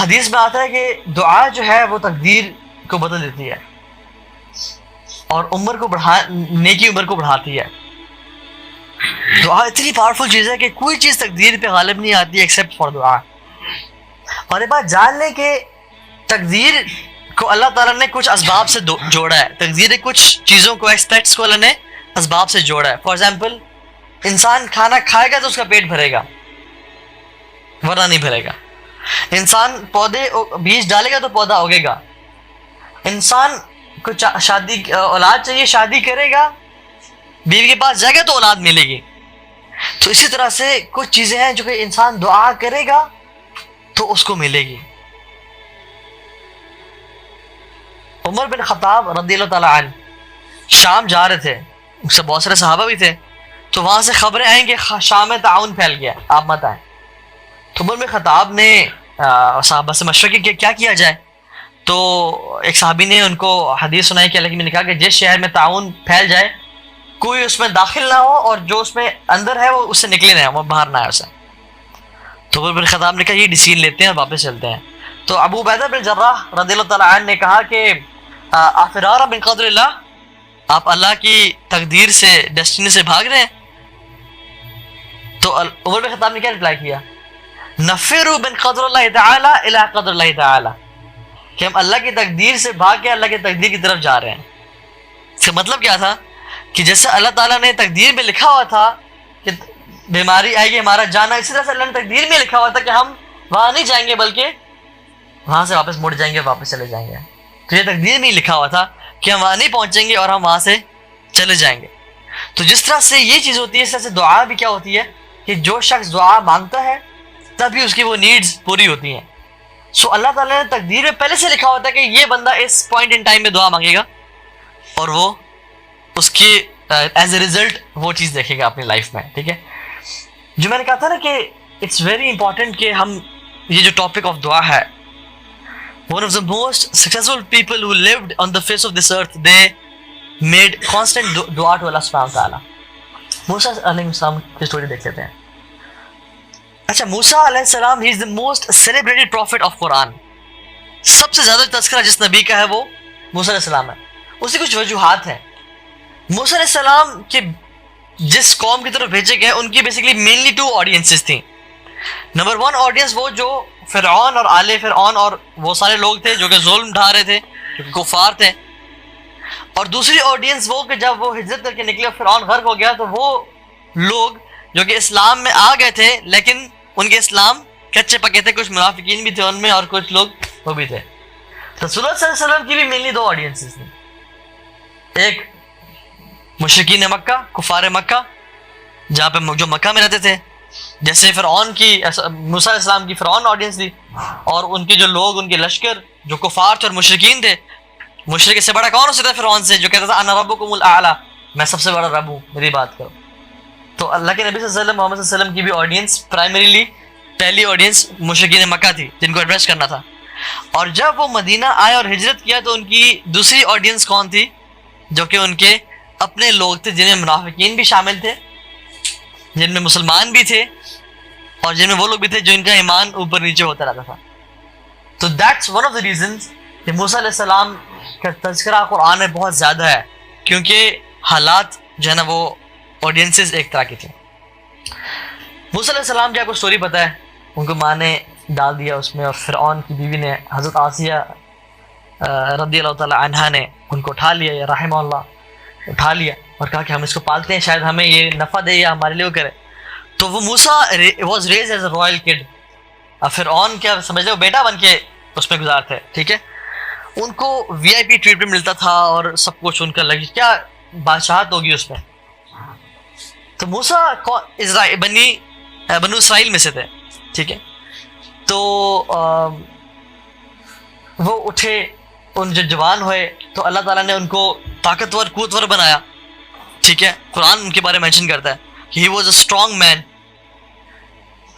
حدیث میں آتا ہے کہ دعا جو ہے وہ تقدیر کو بدل دیتی ہے اور عمر کو نیکی عمر کو بڑھاتی ہے. دعا اتنی پاورفل چیز ہے کہ کوئی چیز تقدیر پہ غالب نہیں آتی ایکسیپٹ فار دعا. اور یہ بات جان لیں کہ تقدیر کو اللہ تعالیٰ نے کچھ اسباب سے جوڑا ہے. تقدیر کچھ چیزوں کو ایکسپیکٹس کو اللہ نے اسباب سے جوڑا ہے. فار ایگزامپل انسان کھانا کھائے گا تو اس کا پیٹ بھرے گا ورنہ نہیں بھرے گا. انسان پودے بیج ڈالے گا تو پودا اگے گا. انسان کو شادی اولاد چاہیے شادی کرے گا بیوی کے پاس جائے گا تو اولاد ملے گی. تو اسی طرح سے کچھ چیزیں ہیں جو کہ انسان دعا کرے گا تو اس کو ملے گی. عمر بن خطاب رضی اللہ تعالیٰ عنہ شام جا رہے تھے, اس سے بہت سارے صحابہ بھی تھے, تو وہاں سے خبریں آئیں کہ شام میں تعاون پھیل گیا, آپ مت آئیں. تو عمر بن خطاب نے صحابہ سے مشورہ کیا کہ کیا کیا جائے. تو ایک صحابی نے ان کو حدیث سنائی کہ اللہ کے نبی نے کہا کہ جس شہر میں تعاون پھیل جائے کوئی اس میں داخل نہ ہو اور جو اس میں اندر ہے وہ اس سے نکلے نہ, وہ باہر نہ آئے اسے. تو عمر بن خطاب نے کہا یہ ڈیسیژن لیتے ہیں اور واپس چلتے ہیں. تو ابو عبیدہ بن جراح رضی اللہ تعالیٰ عنہ نے کہا کہ افرار من قدر اللہ, آپ اللہ کی تقدیر سے ڈیسٹینی سے بھاگ رہے ہیں. تو عمر بن خطاب نے کیا رپلائی کیا, نفروا من قدر اللہ تعالی الی قدر اللہ تعالی, کہ ہم اللہ کی تقدیر سے بھاگ کے اللہ کی تقدیر کی طرف جا رہے ہیں. اس کا مطلب کیا تھا کہ جیسے اللہ تعالیٰ نے تقدیر میں لکھا ہوا تھا کہ بیماری آئے گی ہمارا جانا, اسی طرح سے اللہ نے تقدیر میں لکھا ہوا تھا کہ ہم وہاں نہیں جائیں گے بلکہ وہاں سے واپس مڑ جائیں گے, واپس چلے جائیں گے. تو یہ تقدیر میں لکھا ہوا تھا کہ ہم وہاں نہیں پہنچیں گے اور ہم وہاں سے چلے جائیں گے. تو جس طرح سے یہ چیز ہوتی ہے اس طرح سے دعا بھی کیا ہوتی ہے کہ جو شخص دعا مانگتا ہے تبھی اس کی وہ نیڈز پوری ہوتی ہیں. سو اللہ تعالیٰ نے تقدیر میں پہلے سے لکھا ہوتا ہے کہ یہ بندہ اس پوائنٹ ان ٹائم میں دعا مانگے گا اور وہ اس کی ایز اے ریزلٹ وہ چیز دیکھے گا اپنی لائف میں. ٹھیک ہے, جو میں نے کہا تھا نا کہ اٹس ویری امپورٹنٹ کہ ہم یہ جو ٹاپک آف دعا ہے, one of the most successful people who lived on the face of this earth, they made constant dua to Allah subhanahu wa ta'ala. موسیٰ علیہ السلام کی سٹوری دیکھ لیتے ہیں. اچھا, موسیٰ علیہ السلام he is the most celebrated prophet of Quran. سب سے زیادہ تذکرہ جس نبی کا ہے وہ موسیٰ علیہ السلام ہے. اس کی کچھ وجوہات ہیں. موسیٰ علیہ السلام کے جس قوم کی طرف بھیجے گئے ان کی بیسیکلی مینلی 2 آڈینسز تھیں. نمبر 1 آڈینس وہ جو فرعون اور آل فرعون اور وہ سارے لوگ تھے جو کہ ظلم ڈھا رہے تھے, جو کہ کفار تھے. اور دوسری آڈینس وہ کہ جب وہ ہجرت کر کے نکلے اور فرعون غرق ہو گیا تو وہ لوگ جو کہ اسلام میں آ گئے تھے لیکن ان کے اسلام کچے پکے تھے, کچھ منافقین بھی تھے ان میں اور کچھ لوگ وہ بھی تھے. رسول اللہ صلی اللہ علیہ وسلم کی بھی مینلی 2 آڈینسز تھیں. ایک مشرکین مکہ, کفار مکہ, جہاں پہ جو مکہ میں رہتے تھے, جیسے فرعون کی موسیٰ علیہ السلام کی فرعون آڈینس تھی, اور ان کے جو لوگ ان کے لشکر جو کفار تھے اور مشرکین تھے. مشرک سے بڑا کون ہو سکتا ہے فرعون سے, جو کہتا تھا انا ربکم الاعلی, میں سب سے بڑا رب ہوں, میری بات کرو. تو اللہ کے نبی صلی اللہ علیہ وسلم محمد صلی اللہ علیہ وسلم کی بھی آڈینس پرائمریلی پہلی آڈینس مشرکین مکہ تھی جن کو ایڈریس کرنا تھا. اور جب وہ مدینہ آئے اور ہجرت کیا تو ان کی دوسری آڈینس کون تھی, جو کہ ان کے اپنے لوگ تھے جن میں منافقین بھی شامل تھے, جن میں مسلمان بھی تھے, اور جن میں وہ لوگ بھی تھے جو ان کا ایمان اوپر نیچے ہوتا رہتا تھا. تو that's one of the reasons کہ موسیٰ علیہ السلام کا تذکرہ قرآن میں بہت زیادہ ہے, کیونکہ حالات جو ہے نا وہ آڈینسز ایک طرح کی تھے. موسیٰ علیہ السلام کی آپ کو سٹوری پتہ ہے, ان کو ماں نے ڈال دیا اس میں, اور فرعون کی بیوی نے حضرت آسیہ رضی اللہ تعالی عنہا نے ان کو اٹھا لیا, یا رحمہ اللہ اٹھا لیا, اور کہا کہ ہم اس کو پالتے ہیں, شاید ہمیں یہ نفع دے یا ہمارے لیے وہ کرے. تو وہ Musa was raised as a royal kid. Firaun کیا سمجھ لو بیٹا بن کے اس میں گزارتے. ٹھیک ہے, ان کو وی آئی پی ٹریٹمنٹ ملتا تھا اور سب کچھ ان کا لگی, کیا بادشاہت ہوگی اس میں. تو موسیٰ بنو اسرائیل میں سے تھے. ٹھیک ہے, تو وہ اٹھے, ان جو جوان ہوئے تو اللہ تعالیٰ نے ان کو طاقتور قوتور بنایا. ٹھیک ہے, قرآن ان کے بارے میں مینشن کرتا ہے کہ he was a strong man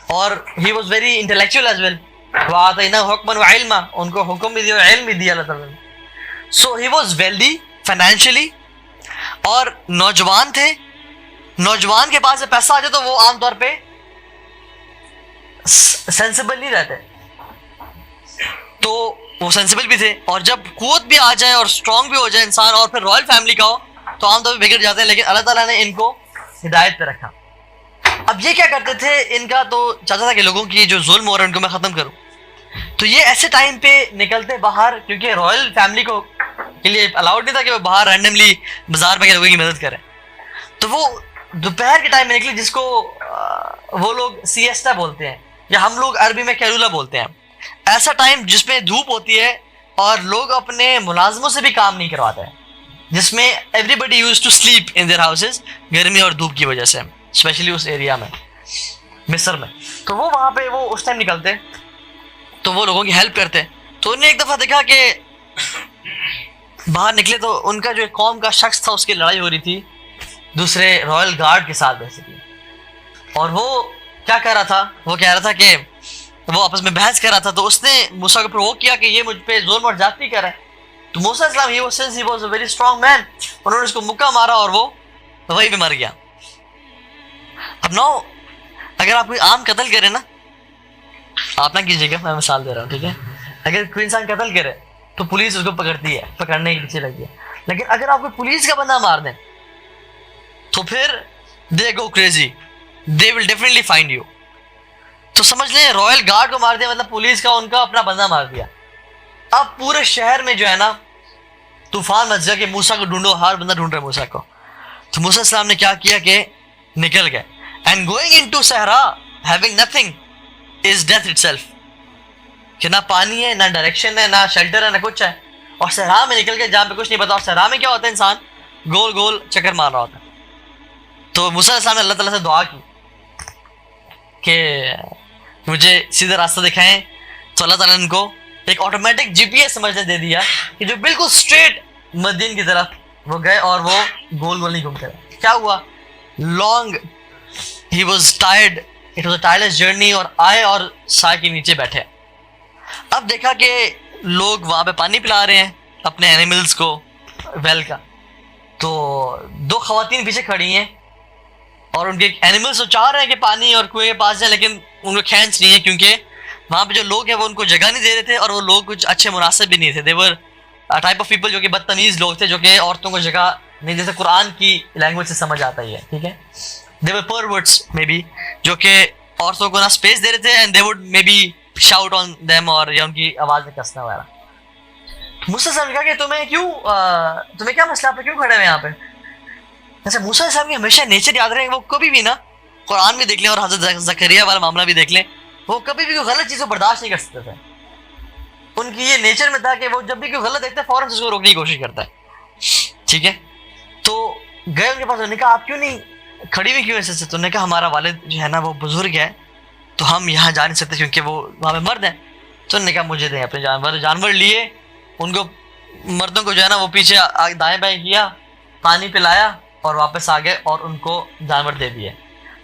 اور he was very intellectual as well. وَآتَيْنَاهُ حُكْمًا وَعِلْمًا, ان کو حکم بھی دیا اور علم بھی دیا اللہ تعالیٰ نے. So he was wealthy financially, اور نوجوان تھے. نوجوان کے پاس پیسہ آ جائے تو وہ عام طور پہ سینسیبل نہیں رہتے. تو وہ سینسیبل بھی تھے, اور جب قوت بھی آ جائے اور اسٹرانگ بھی ہو جائے انسان اور پھر رائل فیملی کا ہو تو عام طور پہ بگڑ جاتے ہیں, لیکن اللہ تعالیٰ نے ان کو ہدایت پہ رکھا. اب یہ کیا کرتے تھے, ان کا تو چاہتا تھا کہ لوگوں کی جو ظلم ہو رہا ہے ان کو میں ختم کروں. تو یہ ایسے ٹائم پہ نکلتے باہر, کیونکہ رائل فیملی کو کے لیے الاؤڈ نہیں تھا کہ وہ باہر رینڈملی بازار میں لوگوں کی مدد کریں. تو وہ دوپہر کے ٹائم میں نکلے, جس کو وہ لوگ سیسٹا بولتے ہیں یا ہم لوگ عربی میں کیلولا بولتے ہیں. ایسا ٹائم جس میں دھوپ ہوتی ہے اور لوگ اپنے ملازموں سے بھی کام نہیں کرواتے ہیں, جس میں everybody use to sleep in their houses, گرمی اور دھوپ کی وجہ سے, اسپیشلی اس ایریا میں مصر میں. تو وہ وہاں پہ وہ اس ٹائم نکلتے تو وہ لوگوں کی ہیلپ کرتے. تو انہوں نے ایک دفعہ دیکھا کہ باہر نکلے تو ان کا جو ایک قوم کا شخص تھا اس کی لڑائی ہو رہی تھی دوسرے رائل گارڈ کے ساتھ بیسیکلی. اور وہ کیا کہہ رہا تھا, وہ کہہ رہا تھا کہ وہ آپس میں بحث کر رہا تھا. تو اس نے موسیٰ کو پرووک کیا کہ یہ مجھ پہ ظلم اور زیادتی کر رہا ہے. تو موسیٰ علیہ السلام he was a very strong man, انہوں نے اس کو مکہ مارا اور وہ وہی پہ مر گیا. اب نو اگر آپ کوئی عام قتل کرے نا, آپ نہ کیجیے گا, میں مثال دے رہا ہوں ٹھیک ہے, اگر کوئی انسان قتل کرے تو پولیس اس کو پکڑتی ہے, پکڑنے کے پیچھے لگتی ہے. لیکن اگر آپ کو پولیس کا بندہ مار دیں تو پھر they go crazy, they will definitely find you. تو سمجھ لیں رائل گارڈ کو مار دیا مطلب پولیس کا ان کا اپنا بندہ مار دیا. اب پورے شہر میں جو ہے نا طوفان مچ گیا کہ موسیٰ کو ڈھونڈو, ہر بندہ ڈھونڈ رہا ہے موسیٰ کو. تو موسیٰ السلام نے کیا کیا کہ نکل گئے. اینڈ گوئنگ ان ٹو صحرا having nothing is death it self, کہ نہ پانی ہے, نہ ڈائریکشن ہے, نہ شیلٹر ہے, نہ کچھ ہے. اور صحرا میں نکل گئے جہاں پہ کچھ نہیں پتا. اور صحرا میں کیا ہوتا ہے, انسان گول گول چکر مار رہا ہوتا ہے. تو موسیٰ علیہ السلام نے اللہ تعالیٰ سے دعا کی کہ مجھے سیدھا راستہ دکھائیں. تو اللہ تعالیٰ نے ان کو ایک آٹومیٹک جی پی ایس سمجھنے دے دیا کہ جو بالکل اسٹریٹ مدین کی طرف وہ گئے, اور وہ گول گول نہیں گھومتے رہے. کیا ہوا, long he was tired, it was a tireless journey, اور آئے اور سائے کے نیچے بیٹھے. اب دیکھا کہ لوگ وہاں پہ پانی پلا رہے ہیں اپنے اینیملس کو ویل کا. تو دو خواتین پیچھے کھڑی ہیں اور ان کے اینیملس تو چاہ رہے ہیں کہ پانی اور کنویں کے پاس جائیں, لیکن ان کو کھینچ نہیں ہے کیونکہ وہاں پہ جو لوگ ہیں وہ ان کو جگہ نہیں دے رہے تھے, اور وہ لوگ کچھ اچھے مناسب بھی نہیں تھے. they were a type of people جو کہ بدتمیز لوگ تھے, جو کہ عورتوں کو جگہ نہیں, جیسے قرآن کی لینگویج سے سمجھ آتا ہی ہے ٹھیک ہے. they were perverts maybe, جو کہ عورتوں کو نہ اسپیس دے رہے تھے, and they would maybe shout on them, اور یا ان کی آواز میں کسنا وغیرہ. موسیٰ صاحب نے کہا کہ تمہیں کیا مسئلہ, آپ کیوں کھڑے ہوئے یہاں پہ. ایسا موسیٰ صاحب کی ہمیشہ نیچر یاد رہے, وہ کبھی بھی نا قرآن بھی دیکھ لیں اور حضرت زکریا والا معاملہ بھی دیکھ لیں, وہ کبھی بھی کوئی غلط چیز کو برداشت نہیں کر سکتے تھے. ان کی یہ نیچر میں تھا کہ وہ جب بھی کوئی غلط دیکھتے فوراً اس کو روکنے کی کوشش کرتا ہے ٹھیک ہے. تو گئے ان کے پاس, انہوں نے کہا آپ کیوں نہیں کھڑی ہوئی کیوں ایسے سے. تو انہوں نے کہا ہمارا والد جو ہے نا وہ بزرگ ہے, تو ہم یہاں جا نہیں سکتے کیونکہ وہ وہاں پہ مرد ہیں. تو انہوں نے کہا مجھے دیں اپنے جانور لیے, ان کو مردوں کو جو ہے نا وہ پیچھے دائیں بائیں کیا, پانی پلایا اور واپس آ گئے, اور ان کو جانور دے دیے.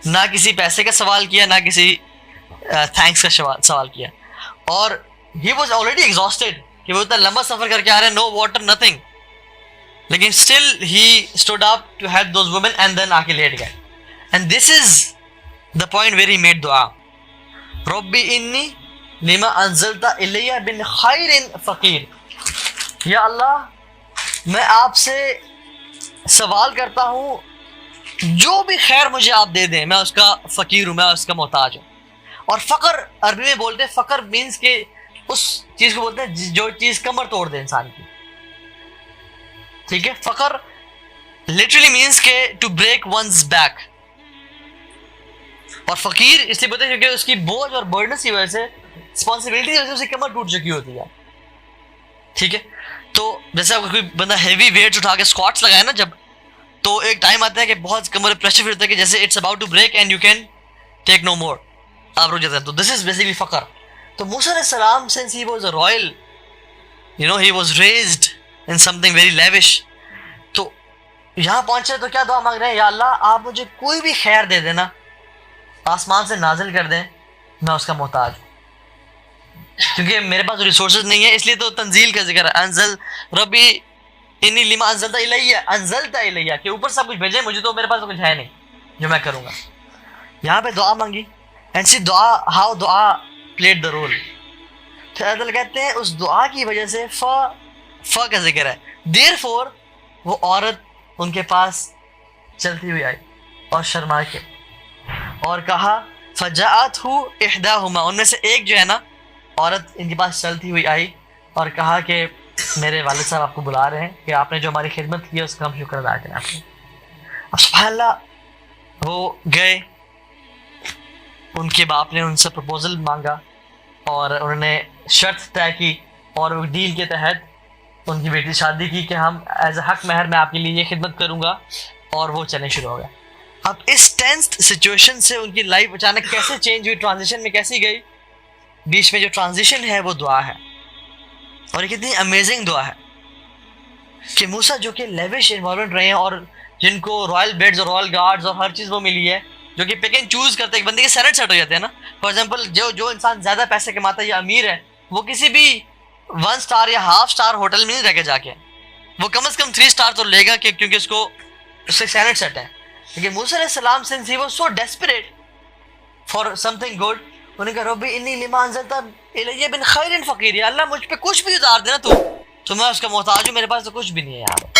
نہ کسی پیسے کا سوال کیا, نہ کسی تھینکس کا سوال کیا. اور ہی واز آلریڈی ایگزاسٹیڈ کہ وہ اتنا لمبا سفر کر کے آ رہے ہیں, نو واٹر نتھنگ, لیکن still he stood up to help those women, and then آ کے لیٹ گئے. And this is the point where he made دعا, ربی انی لما انزلت الی من خیر فقیر, یا اللہ میں آپ سے سوال کرتا ہوں جو بھی خیر مجھے آپ دے دیں, میں اس کا فقیر ہوں, میں اس کا محتاج ہوں. اور فقر عربی میں بولتے ہیں, فقر مینس کہ اس چیز کو بولتے ہیں جو چیز کمر توڑ دے انسان کی ٹھیک ہے. فقر لٹرلی مینس کہ ٹو بریک ونز بیک, اور فقیر اس لیے بولتے ہیں کیونکہ اس کی بوجھ اور برڈنس کی وجہ سے, رسپانسبلٹی کی وجہ سے اس کی کمر ٹوٹ چکی ہوتی ہے ٹھیک ہے. تو جیسے کوئی بندہ ہیوی ویٹس اٹھا کے اسکواٹس لگائے نا جب, تو ایک ٹائم آتا ہے کہ بہت کمر پریشر فیل ہوتا ہے کہ جیسے it's about to break and you can take no more, آپ رک جاتے ہیں. تو دس از بیسکلی فقر. تو موسیٰ علیہ السلام since he was a royal, you know, he was raised in something very lavish, تو یہاں پہنچے تو کیا دعا مانگ رہے ہیں, یا اللہ آپ مجھے کوئی بھی خیر دے دینا, آسمان سے نازل کر دیں, میں اس کا محتاج ہوں, کیونکہ میرے پاس ریسورسز نہیں ہے. اس لیے تو تنزیل کا ذکر ہے, انزل ربی انی لما انزلت الیہ, کہ اوپر سب کچھ بھیجے, مجھے تو میرے پاس تو کچھ ہے نہیں جو میں کروں گا. یہاں پہ دعا مانگی, اینڈ سی دعا, ہاؤ دعا پلیڈ دا رول. پھر اللہ تعالیٰ کہتے ہیں اس دعا کی وجہ سے فا کا ذکر ہے، دیر فور وہ عورت ان کے پاس چلتی ہوئی آئی اور شرما کے اور کہا فجاءتہ احداہما، ان میں سے ایک جو ہے نا عورت ان کے پاس چلتی ہوئی آئی اور کہا کہ میرے والد صاحب آپ کو بلا رہے ہیں کہ آپ نے جو ہماری خدمت کی ہے اس کا ہم شکر ادا کریں آپ کو۔ اب سبحان اللہ وہ گئے، ان کے باپ نے ان سے پروپوزل مانگا اور انہوں نے شرط طے کی اور وہ ڈیل کے تحت ان کی بیٹی شادی کی کہ ہم ایز اے حق مہر میں آپ کے لیے یہ خدمت کروں گا، اور وہ چلنے شروع ہو گیا۔ اب اس ٹینسڈ سچویشن سے ان کی لائف اچانک کیسے چینج ہوئی، ٹرانزیشن میں کیسی گئی، بیچ میں جو ٹرانزیشن ہے وہ دعا ہے، اور یہ کتنی امیزنگ دعا ہے کہ موسیٰ جو کہ لیوش انوالومنٹ رہے ہیں اور جن کو رائل بیڈز اور رائل گارڈز اور ہر چیز وہ ملی ہے، جو کہ پک اینڈ چوز کرتے ہیں، ایک بندے کے سیٹ ہو جاتے ہیں نا۔ فار ایگزامپل جو انسان زیادہ پیسے کماتا ہے یا امیر ہے، وہ کسی بھی 1 اسٹار یا ہاف اسٹار ہوٹل میں نہیں رہ کے جا کے، وہ کم از کم 3 اسٹار تو لے گا کہ کیونکہ اس کو اس سے سینٹ سیٹ ہے۔ لیکن موسیٰ علیہ السلام since he was so desperate for something good، انہوں نے کہا ربی انی لما انزلت الی من خیر فقیر، یا اللہ مجھ پہ کچھ بھی اتار دینا تو میں اس کا محتاج ہوں، میرے پاس تو کچھ بھی نہیں ہے یار۔